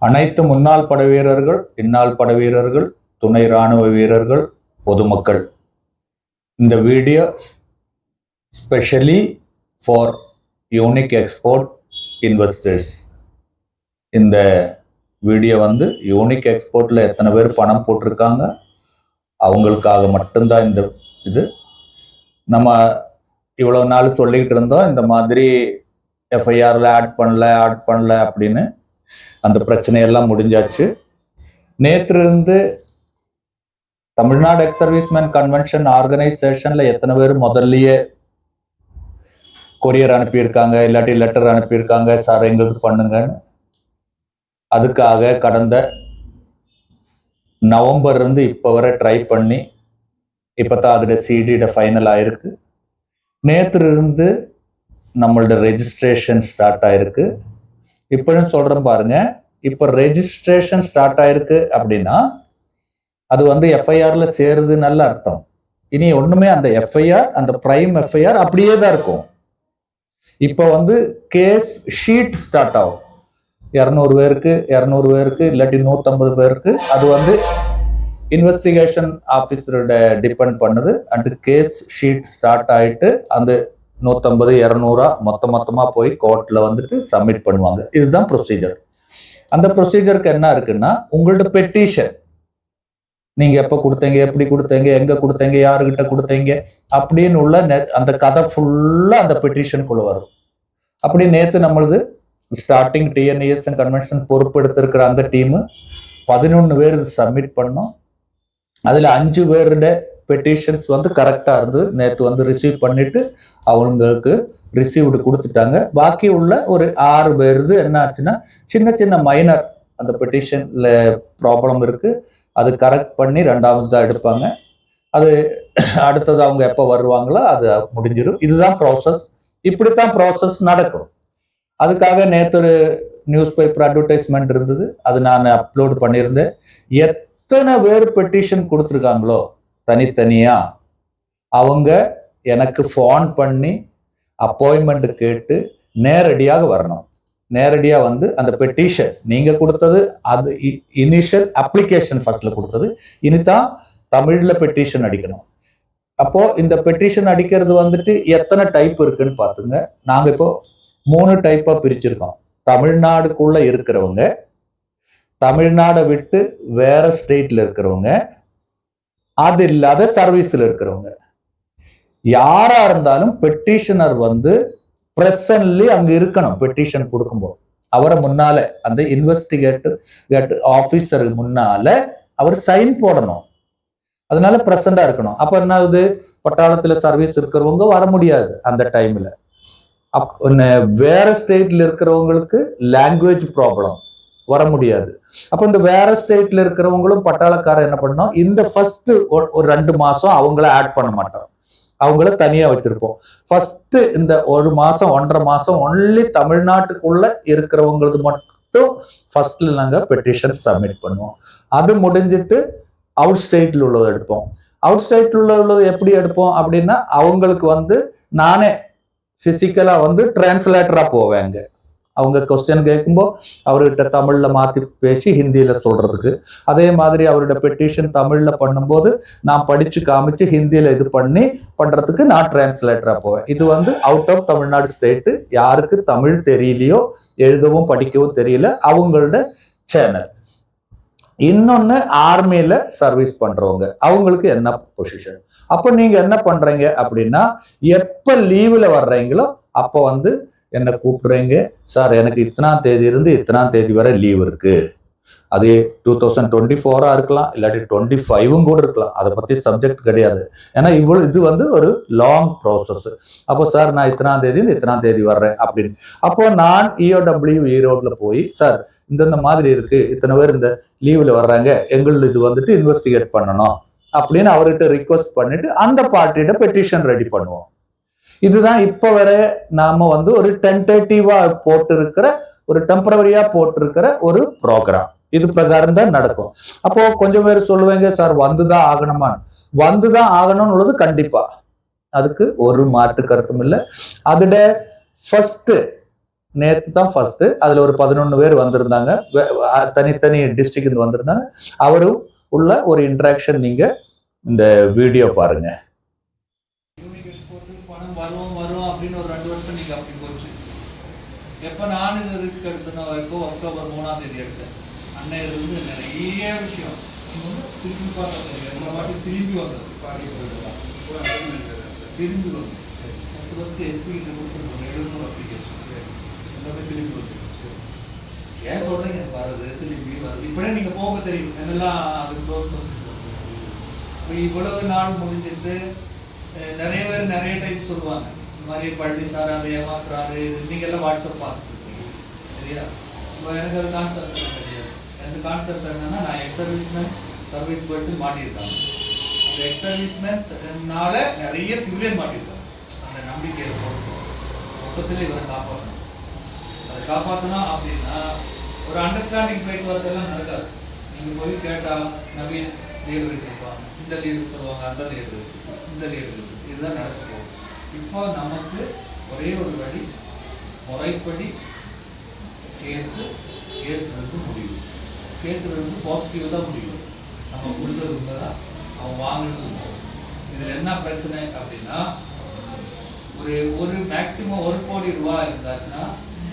அனைத்து முன்னாள் படை வீரர்கள், இந்நாள் படை வீரர்கள், துணை ராணுவ வீரர்கள், பொதுமக்கள், இந்த video specially for unique export investors. இந்த வீடியோ யூனிக் எக்ஸ்போர்ட்ல எத்தனை பேர் பணம் போட்டிருக்காங்க அவங்களுக்காக மட்டும்தான் இந்த இது. நம்ம இவ்வளவு நாள் சொல்லிக்கிட்டு இருந்தோம் இந்த மாதிரி எஃப்ஐஆர்ல ஆட் பண்ணல அப்படின்னு. அந்த பிரச்சனையெல்லாம் முடிஞ்சாச்சு. நேற்றிலிருந்து தமிழ்நாடு எக்ஸ் சர்வீஸ்மேன் கன்வென்ஷன் ஆர்கனைசேஷன்ல எத்தனை பேர் முதல்லயே கொரியர் அனுப்பியிருக்காங்க, இல்லாட்டி லெட்டர் அனுப்பியிருக்காங்க, சார் எங்களுக்கு பண்ணுங்கன்னு. அதுக்காக கடந்த நவம்பர் இருந்து இப்போ வரை ட்ரை பண்ணி இப்போதான் அதோட சிடியோட ஃபைனல் ஆயிருக்கு. நேற்று இருந்து நம்மளோட ரெஜிஸ்ட்ரேஷன் ஸ்டார்ட் ஆயிருக்கு. இப்படின்னு சொல்றேன் பாருங்க. இப்போ ரெஜிஸ்ட்ரேஷன் ஸ்டார்ட் ஆயிருக்கு அப்படின்னா அது எஃப்ஐஆர்ல சேருது நல்ல அர்த்தம். இனி ஒண்ணுமே அந்த எஃப்ஐஆர், அந்த பிரைம் எஃப்ஐஆர் அப்படியே தான் இருக்கும். இப்போ கேஸ் ஷீட் ஸ்டார்ட் ஆகும். 200 பேருக்கு 200 பேருக்கு இல்லாட்டி 150 பேருக்கு அது இன்வெஸ்டிகேஷன் ஆஃபீஸரோட டிபெண்ட் பண்ணுது. அண்ட் கேஸ் ஷீட் ஸ்டார்ட் ஆயிட்டு அந்த 150 200 மொத்தமா போய் கோர்ட்ல சப்மிட் பண்ணுவாங்க. இதுதான் ப்ரொசீஜர். அந்த ப்ரொசீஜருக்கு என்ன இருக்குன்னா, உங்களோட பெட்டிஷன் நீங்க எப்ப கொடுத்தீங்க, எப்படி கொடுத்தீங்க, எங்க கொடுத்தீங்க, யாருகிட்ட கொடுத்தீங்க அப்படின்னு உள்ள அந்த கதை ஃபுல்லா அந்த பெட்டிஷனுக்குள்ள வரும். அப்படி நேத்து நம்மளது ஸ்டார்டிங் டிஎன்ஏஎஸ் கன்வென்ஷன் பொறுப்பெடுத்திருக்கிற அந்த டீம் 11 பேர் சப்மிட் பண்ணோம். அதுல 5 பேருட பெட்டிஷன்ஸ் கரெக்டா இருந்து நேற்று ரிசீவ் பண்ணிட்டு அவங்களுக்கு ரிசீவ்டு கொடுத்துட்டாங்க. பாக்கி உள்ள ஒரு 6 பேர் என்ன ஆச்சுன்னா, சின்ன மைனர் அந்த பெட்டிஷன்ல ப்ராப்ளம் இருக்கு. அது கரெக்ட் பண்ணி 2வது தான் எடுப்பாங்க. அது அடுத்தது அவங்க எப்போ வருவாங்களோ அது முடிஞ்சிடும். இதுதான் ப்ராசஸ். இப்படித்தான் ப்ராசஸ் நடக்கும். அதுக்காக நேற்று ஒரு நியூஸ் பேப்பர் அட்வர்டைஸ்மெண்ட் இருந்தது, அது நான் அப்லோட் பண்ணியிருந்தேன். எத்தனை பேர் பெட்டிஷன் கொடுத்துருக்காங்களோ தனித்தனியா அவங்க எனக்கு ஃபோன் பண்ணி அப்பாயின்மெண்ட் கேட்டு நேரடியாக வரணும். நேரடியா அந்த பெட்டிஷன் நீங்க கொடுத்தது, அது இனிஷியல் அப்ளிகேஷன் ஃபர்ஸ்ட்ல கொடுத்தது, இனிதான் தமிழ்ல பெட்டிஷன் அடிக்கணும். அப்போ இந்த பெட்டிஷன் அடிக்கிறது எத்தனை டைப் இருக்குன்னு பாத்துங்க. நாங்க இப்போ 3 டைப்பா பிரிச்சிருக்கோம். தமிழ்நாடுக்குள்ள இருக்கிறவங்க, தமிழ்நாடை விட்டு வேற ஸ்டேட்ல இருக்கிறவங்க, அது இல்லாத சர்வீஸ்ல இருக்கிறவங்க. யாரா இருந்தாலும் பெட்டிஷனர் பிரசன்ட்லி அங்க இருக்கணும். பெட்டிஷன் கொடுக்கும்போது அவரை முன்னால அந்த இன்வெஸ்டிகேட்டர் ஆபீசர் முன்னால அவர் சைன் போடணும். அதனால பிரசண்டா இருக்கணும். அப்ப என்ன ஆகுது, பட்டாளத்துல சர்வீஸ் இருக்கிறவங்க வர முடியாது அந்த டைம்ல. வேற ஸ்டேட்ல இருக்கிறவங்களுக்கு லாங்குவேஜ் ப்ராப்ளம் வர முடியாது. அப்ப இந்த வேற ஸ்டேட்ல இருக்கிறவங்களும் பட்டாளக்காரர் என்ன பண்ணணும், இந்த ஃபர்ஸ்ட் ஒரு 2 மாசம் அவங்கள ஆட் பண்ண மாட்டோம், அவங்கள தனியா வச்சிருப்போம். ஃபர்ஸ்ட் இந்த 1 மாசம் 1.5 மாசம் ஒன்லி தமிழ்நாட்டுக்குள்ள இருக்கிறவங்களுக்கு மட்டும் ஃபர்ஸ்ட்ல நாங்க பெட்டிஷன் சப்மிட் பண்ணுவோம். அது முடிஞ்சிட்டு அவுட் ஸ்டேட்ல உள்ளதை எடுப்போம். அவுட் ஸ்டேட்ல உள்ளது எப்படி எடுப்போம் அப்படின்னா, அவங்களுக்கு நானே பிசிக்கலா டிரான்ஸ்லேட்டரா போவேங்க. அவங்க கொஸ்டின் கேட்கும்போது அவர்கிட்ட தமிழ்ல மாத்தி பேசி ஹிந்தியில சொல்றதுக்கு, அதே மாதிரி அவரோட பெட்டிஷன் தமிழ்ல பண்ணும்போது நான் படிச்சு காமிச்சு ஹிந்தியில இது பண்றதுக்கு நான் டிரான்ஸ்லேட்டரா போவேன். இது அவுட் ஆஃப் தமிழ்நாடு ஸ்டேட். யாருக்கு தமிழ் தெரியலையோ, எழுதவும் படிக்கவும் தெரியல, அவங்களோட சேனல். இன்னொன்னு ஆர்மியில சர்வீஸ் பண்றவங்க, அவங்களுக்கு என்ன பொசிஷன். அப்ப நீங்க என்ன பண்றீங்க அப்படின்னா, எப்ப லீவ்ல வர்றீங்களோ அப்ப என்ன கூப்பிடுறீங்க, சார் எனக்கு இத்தனாம் தேதி இருந்து இத்தனாம் தேதி வரை லீவ் இருக்கு. அது 2024 இருக்கலாம், இல்லாட்டி 25 கூட இருக்கலாம். அதை பத்தி சப்ஜெக்ட் கிடையாது. ஏன்னா இது ஒரு லாங் ப்ராசஸ். அப்போ சார் நான் இத்தனாம் தேதி இத்தனாம் தேதி வர்றேன் அப்படின்னு. அப்போ நான் EOW ஈரோட்ல போய், சார் இந்த மாதிரி இருக்கு, இத்தனை பேர் இந்த லீவ்ல வர்றாங்க, எங்களுக்கு இது இன்வெஸ்டிகேட் பண்ணணும் அப்படின்னு அவர்கிட்ட ரிக்வஸ்ட் பண்ணிட்டு அந்த பார்ட்டியோட பெட்டிஷன் ரெடி பண்ணுவோம். இதுதான் இப்ப வரை நாம ஒரு டென்டேட்டிவா போட்டிருக்கிற, ஒரு டெம்பரவரியா போட்டிருக்கிற ஒரு ப்ரோக்ராம். இது பிரகாரம் தான் நடக்கும். அப்போ கொஞ்சம் பேர் சொல்லுவாங்க, சார் வந்துதான் ஆகணுமா. வந்துதான் ஆகணும்னு உள்ளது கண்டிப்பா, அதுக்கு ஒரு மாற்று கருத்தும் இல்லை. அதோட ஃபர்ஸ்ட் நேற்று தான் ஃபர்ஸ்ட். அதுல ஒரு 11 பேர் வந்திருந்தாங்க, தனித்தனி டிஸ்ட்ரிக்ட் வந்திருந்தாங்க. அவரும் உள்ள ஒரு இன்டராக்ஷன் நீங்க இந்த வீடியோ பாருங்க. பணம் வரும் வரும் அப்படின்னு ஒரு 2 வருஷம் நீங்க அப்படி போச்சு. எப்ப நான் இது ரிஸ்க் எடுத்தனோ இப்போ அக்டோபர் 3ஆம் தேதி எடுத்தேன். அன்னையிலிருந்து நிறைய விஷயம் திரும்பி பார்க்க எங்களை வாட்டி திரும்பி வந்தது. திரும்பி வந்து ஃபர்ஸ்ட் எஸ்பி கிட்ட கொடுத்துருக்கோம் 700 அப்ளிகேஷன் எல்லாமே திரும்பி வந்து. ஏன் சொல்றீங்க வருது திரும்பி வருது. இப்படியே நீங்க போக தெரியும் என்னெல்லாம் அது க்ளோஸ் பண்ணி. இவ்வளவு நாள் முடிஞ்சிட்டு நிறைய பேர் நிறைய டைப் சொல்லுவாங்க, இந்த மாதிரி பழனி சார் அதை ஏமாத்துறாரு, நீங்க எல்லாம் வாட்ஸ்அப் பார்த்துருக்கீங்க சரியா. இப்போ எனக்கு அது கான்செப்ட் கிடையாது. எனக்கு கான்செப்ட் என்னன்னா, நான் எக்ஸ் சர்வீஸ்மேன் சர்வீஸ் போயிட்டு மாட்டியிருக்காங்க. அந்த எக்ஸ் சர்வீஸ்மேன்னால நிறைய சிவிலியன் மாட்டியிருக்காங்க. அந்த நம்பிக்கையை பொறுத்து மொத்தத்தில் இவரை காப்பாற்றணும். அதை காப்பாற்றணும் அப்படின்னா ஒரு அண்டர்ஸ்டாண்டிங் பேச்சுவார்த்தைலாம் நடக்காது. நீங்கள் போய் கேட்டால் நவீன் லீடு வச்சிருப்பாங்க, இந்த லீடு சொல்லுவாங்க, அந்த லீடு இந்த லீடு இதுதான் நடக்கும். இப்போ நமக்கு ஒரே ஒரு வழி, முறைப்படி கேட்கறதுக்கு முடியும். கேட்கறதுக்கு பாசிட்டிவ் தான் முடியும். நம்ம கொடுத்தது உண்மைதான், அவன் வாங்குறது உண்மை. இதில் என்ன பிரச்சனை அப்படின்னா, ஒரு மேக்சிமம் 1 கோடி ரூபாய் இருந்தாச்சுன்னா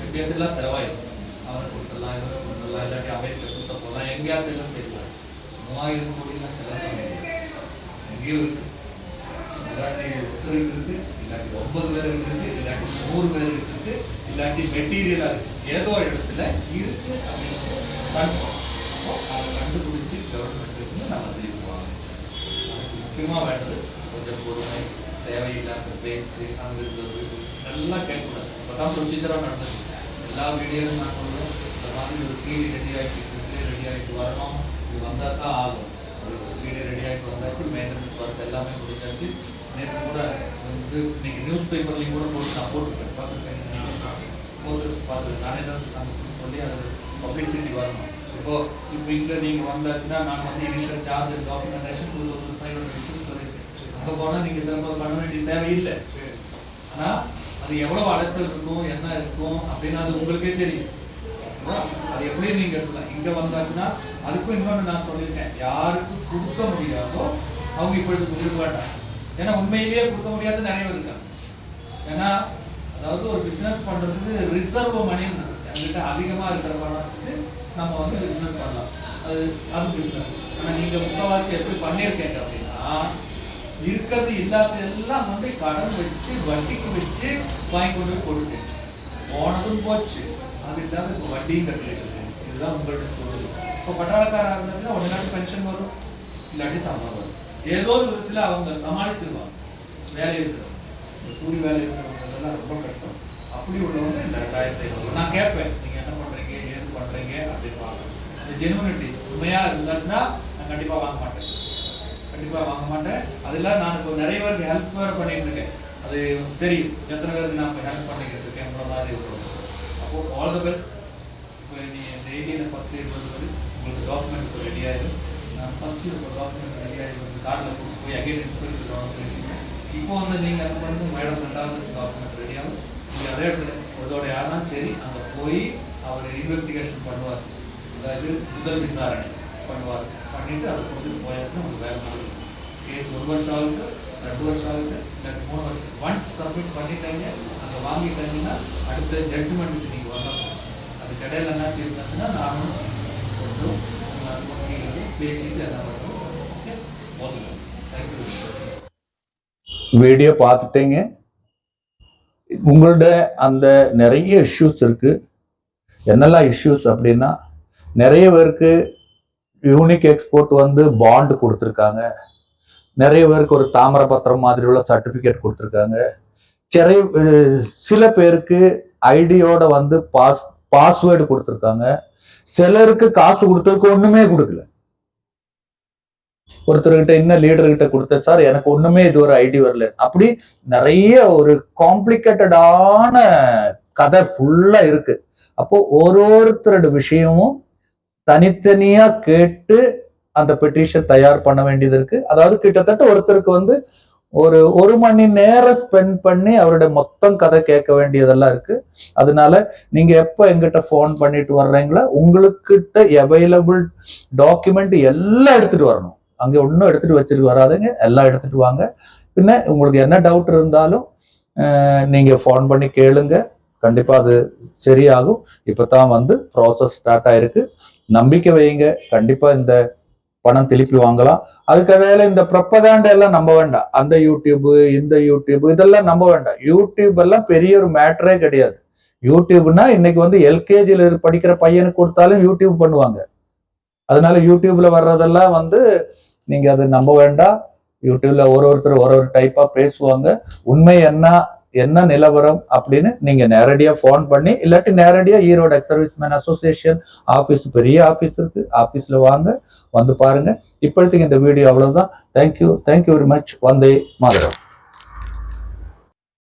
எப்படியாச்சும் செலவாயிடும். அவனை கொடுத்துடலாம், இவரை கொடுத்துடலாம், இல்லாட்டி அமெரிக்கா கொடுத்த போகலாம், எங்கேயாவது எல்லாம் தெரியல. 3000 கோடிலாம் செலவு பண்ண முடியாது. எங்கேயும் இருக்கு. இல்லாட்டி ஒருத்தர் இருக்கு, இல்லாட்டி 9 பேர் இருக்கு, இல்லாட்டி 100 பேர் இருக்கு, இல்லாட்டி மெட்டீரியலா இருக்கு. ஏதோ இடத்துல இருக்கு அப்படின்னு அதை கண்டுபிடிச்சு கவர்மெண்ட்டுக்கு நம்ம தெரிவிக்குவாங்க. அதுக்கு முக்கியமாக வேண்டது கொஞ்சம் பொறுமை, தேவையில்லாத பேச்சு, அங்கே இருக்கிறது எல்லாம் கேட்கக்கூடாது. இப்போதான் ப்ரொசீஜராக நடந்தது. எல்லா வீடியோவும் நான் சொல்லுவேன், இந்த மாதிரி ஒரு சீடி ரெடி ஆகிட்டு இருக்கு, ரெடி ஆகிட்டு வரணும், இது வந்தால் தான் ஆகும். ஒரு சீடி ரெடி ஆகிட்டு வந்தாச்சு, மெயின்டெனன்ஸ் ஒர்க் எல்லாமே முடிஞ்சாச்சு. நேற்று கூட வந்து இன்னைக்கு நியூஸ் பேப்பர்லையும் கூட போட்டு நான் போட்டுருக்கேன், பார்த்துருக்கேன். போட்டு பார்த்துருக்கேன். நானே தான் சொல்லி அது பப்ளிசிட்டி வரணும். இப்போ இங்கே நீங்கள் வந்தாச்சுன்னா நான் வந்து இனிஷியல் சார்ஜ் டாக்குமெண்டேஷன் 2500 இஷ்யூஸ் சொல்லியிருக்கேன். அங்கே போனால் நீங்கள் சிறப்பாக பண்ண வேண்டிய தேவையில்லை. ஆனால் அது எவ்வளோ அடைச்சல் இருக்கும், என்ன இருக்கும் அப்படின்னு அது உங்களுக்கே தெரியும். அது எப்படி நீங்கள் எடுக்கலாம். இங்கே வந்தாச்சுன்னா அதுக்கும் இன்னொன்று நான் சொல்லியிருக்கேன், யாருக்கு கொடுக்க முடியாதோ அவங்க இப்பொழுது கொடுக்க வேண்டாம். ஏன்னா உண்மையிலேயே கொடுக்க முடியாத நிறைய பேர் இருக்காங்க. ஏன்னா அதாவது ஒரு பிஸ்னஸ் பண்ணுறதுக்கு ரிசர்வ் மணி என்கிட்ட அதிகமாக இருக்கிற பணத்துக்கு நம்ம வந்து பிஸ்னஸ் பண்ணலாம். அது பிஸ்னஸ். ஆனால் நீங்கள் முக்கால்வாசி எப்படி பண்ணியிருக்கீங்க அப்படின்னா, இருக்கிறது இல்லாத எல்லாம் வந்து கடன் வச்சு வட்டிக்கு வச்சு வாங்கி கொண்டு போய் போட்டுட்டேன். போனதும் போச்சு, அது இல்லாத இப்போ வட்டியும் கட்டிருக்கு. இதுதான் உங்கள்கிட்ட சொல்லுது. இப்போ பட்டாளக்காராக இருந்ததுன்னா 1 நாள் பென்ஷன் வரும், இல்லாட்டி சம்பளம் வரும். ஏதோ ஒரு விதத்தில் அவங்க சமாளித்துருவாங்க. வேலை இருக்கிறவங்க, கூலி வேலை இருக்கிறவங்க ரொம்ப கஷ்டம். அப்படி உள்ளவங்க இந்த 2500 நான் கேட்பேன், நீங்கள் என்ன பண்ணுறீங்க, ஏது பண்ணுறீங்க அப்படின்னு வாங்க. இந்த ஜெனுவினிட்டி உண்மையாக இருந்தாச்சுன்னா நான் கண்டிப்பாக வாங்க மாட்டேன், கண்டிப்பாக வாங்க மாட்டேன். அதெல்லாம் நான் இப்போ நிறைய பேருக்கு ஹெல்ப் வேறு பண்ணிட்டு இருக்கேன். அது தெரியும் எத்தனை பேருக்கு நான் ஹெல்ப் பண்ணிக்கிட்டு இருக்கேன் மாதிரி இருக்கிறோம். அப்போது ஆல் த பெஸ்ட். இப்போ நீங்கள் டெய்லி 10-20 பேர் உங்களுக்கு டாக்குமெண்ட் இப்போ ரெடி ஆகிடும். நான் ஃபஸ்ட்டு இப்போ டாக்குமெண்ட் ரெடி ஆகிடும், கார்டில் கொடுத்து போய் அகைன் எடுத்து டாக்குமெண்ட். இப்போ வந்து நீங்கள் என்ன பண்ணுறது, மேடம் 2வது டாக்குமெண்ட் ரெடி ஆகும். நீங்கள் அதே இடத்துல இதோட யாருன்னா சரி அங்கே போய் அவர் இன்வெஸ்டிகேஷன் பண்ணுவார், அதாவது முதல் விசாரணை பண்ணுவார். பண்ணிவிட்டு அதை கொண்டு போயாச்சுன்னா உங்களுக்கு வேலை முடியும். கேஸ் 1 வருஷம் ஆகுது, 2 வருஷம் ஆகுது, இல்லை 3 வருஷம். ஒன்ஸ் சப்மிட் பண்ணிட்டாங்க, அங்கே வாங்கிட்டாங்கன்னா அடுத்த ஜட்ஜ்மெண்ட்டுக்கு நீங்கள் வரணும். அதுக்கு இடையில என்ன இருந்தாச்சுன்னா நானும் கொஞ்சம் பேசிட்டு என்ன பண்ணுறோம். Okay, thank you. வீடியோ பார்த்துட்டீங்க. உங்களோட அந்த நிறைய இஷ்யூஸ் இருக்கு. என்னெல்லாம் இஷ்யூஸ் அப்படின்னா, நிறைய பேருக்கு யூனிக் எக்ஸ்போர்ட் வந்து பாண்டு கொடுத்துருக்காங்க, நிறைய பேருக்கு ஒரு தாமிரபத்திரம் மாதிரி உள்ள சர்டிஃபிகேட் கொடுத்துருக்காங்க, சில பேருக்கு ஐடியோட வந்து பாஸ்வேர்டு கொடுத்துருக்காங்க, சிலருக்கு காசு கொடுத்ததுக்கு ஒண்ணுமே கொடுக்கல. ஒருத்தர்கிட்ட இன்னும் லீடர்கிட்ட கொடுத்த சார் எனக்கு ஒண்ணுமே இது ஒரு ஐடி வரல. அப்படி நிறைய ஒரு காம்ப்ளிகேட்டடான கதை ஃபுல்லா இருக்கு. அப்போ ஒருத்தரோட விஷயமும் தனித்தனியா கேட்டு அந்த பெட்டிஷன் தயார் பண்ண வேண்டியது இருக்கு. அதாவது கிட்டத்தட்ட ஒருத்தருக்கு வந்து ஒரு மணி நேரம் ஸ்பெண்ட் பண்ணி அவருடைய மொத்தம் கதை கேட்க வேண்டியதெல்லாம் இருக்கு. அதனால நீங்க எப்ப எங்கிட்ட ஃபோன் பண்ணிட்டு வர்றீங்களா, உங்களுக்கிட்ட அவைலபிள் டாக்குமெண்ட் எல்லாம் எடுத்துட்டு வரணும். அங்க ஒன்றும் எடுத்துட்டு வச்சுட்டு வராதுங்க, எல்லாம் எடுத்துட்டு வாங்க. பின்ன உங்களுக்கு என்ன டவுட் இருந்தாலும் நீங்க ஃபோன் பண்ணி கேளுங்க, கண்டிப்பா அது சரியாகும். இப்பதான் ப்ராசஸ் ஸ்டார்ட் ஆயிருக்கு. நம்பிக்கை வைங்க, கண்டிப்பா இந்த பணம் திருப்பி வாங்கலாம். அதுக்கடையில இந்த ப்ரொபகேண்டா எல்லாம் நம்ப வேண்டாம். அந்த யூடியூப் இந்த யூடியூப் இதெல்லாம் நம்ப வேண்டாம். யூடியூப் எல்லாம் பெரிய ஒரு மேட்டரே கிடையாது. யூடியூப்னா இன்னைக்கு எல்கேஜில படிக்கிற பையனுக்கு கொடுத்தாலும் யூடியூப் பண்ணுவாங்க. அதனால யூடியூப்ல வர்றதெல்லாம் நீங்க அதை நம்ப வேண்டாம். யூடியூப்ல ஒருத்தர் ஒரு டைப்பா பேசுவாங்க. உண்மை என்ன நிலவரம் அப்படின்னு நீங்க நேரடியா ஃபோன் பண்ணி, இல்லாட்டி நேரடியா Erode ex servicemen association office, பெரிய ஆபீஸ் இருக்கு, ஆபீஸ்ல வந்து பாருங்க. இப்போதைக்கு இந்த வீடியோ அவ்வளவுதான். Thank you very much. Vande Mataram.